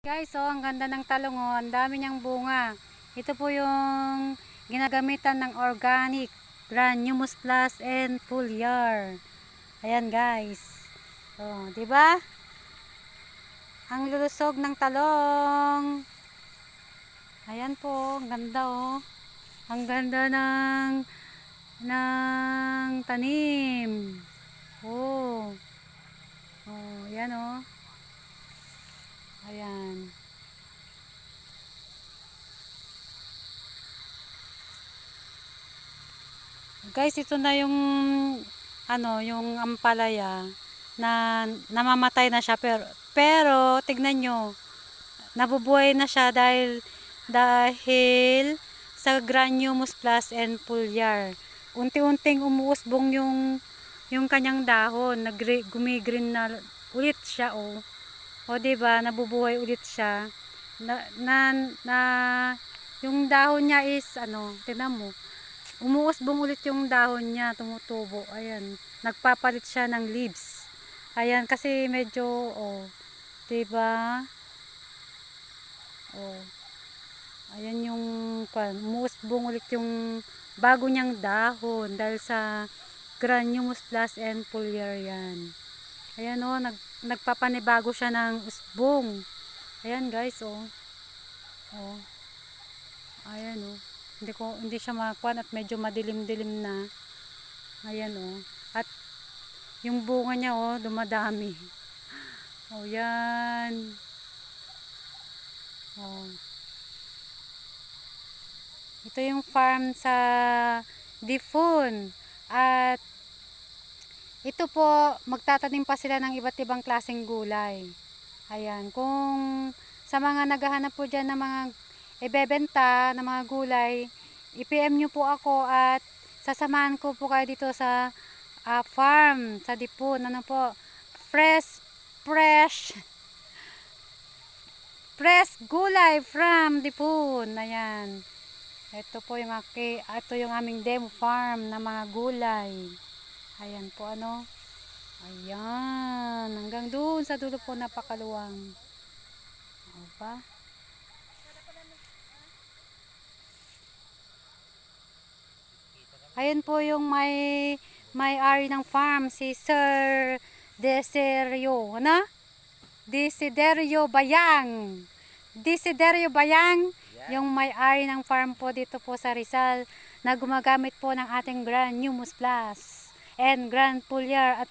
Guys, oh, ang ganda ng talong, oh. Ang dami niyang bunga. Ito po yung ginagamitan ng organic Granumus Plus and Foliar. Ayan, guys. Oh, 'di ba? Ang lulusog ng talong. Ayan po, ang ganda, oh. Ang ganda ng tanim. Oh. Oh, ayan, oh. Ayan. Guys, ito na yung yung ampalaya na namamatay na siya, pero tignan nyo, nabubuhay na siya dahil sa Granumus Plus and Foliar. Unti-unting umuusbong yung kanyang dahon, gumigreen na ulit siya, oh. O, diba, nabubuhay ulit siya. Yung dahon niya is tingnan mo, umuusbong ulit yung dahon niya, tumutubo. Ayan, nagpapalit siya ng leaves. Ayan, kasi medyo, oh, diba? Oh, ayan yung, umuusbong ulit yung bago niyang dahon dahil sa Granumus Plus and Foliar yan. Ayan, oh, nagpapanibago siya ng usbong. Ayan, guys, oh. Oh. Ayan, oh. Hindi siya makakuan at medyo madilim-dilim na. Ayan, oh. At yung bunga niya, oh, dumadami. Oh, yan. Oh. Ito yung farm sa Difun. At ito po, magtatanim pa sila ng iba't ibang klaseng gulay. Ayan, kung sa mga naghahanap po dyan ng mga ibebenta ng mga gulay, i-PM nyo po ako at sasamahan ko po kayo dito sa farm, sa Dipon. Ano po, fresh gulay from Dipon. Ayan. Ito po ito yung aming demo farm na mga gulay. Ayan po, ano. Ayan, hanggang doon sa dulo po, napakaluwang. Opa. Ayan po yung may-ari ng farm, si Sir Desiderio, ano? Desiderio Bayang. Desiderio Bayang, yung may-ari ng farm po dito po sa Rizal, na gumagamit po ng ating Granumus Plus and Grand Foliar at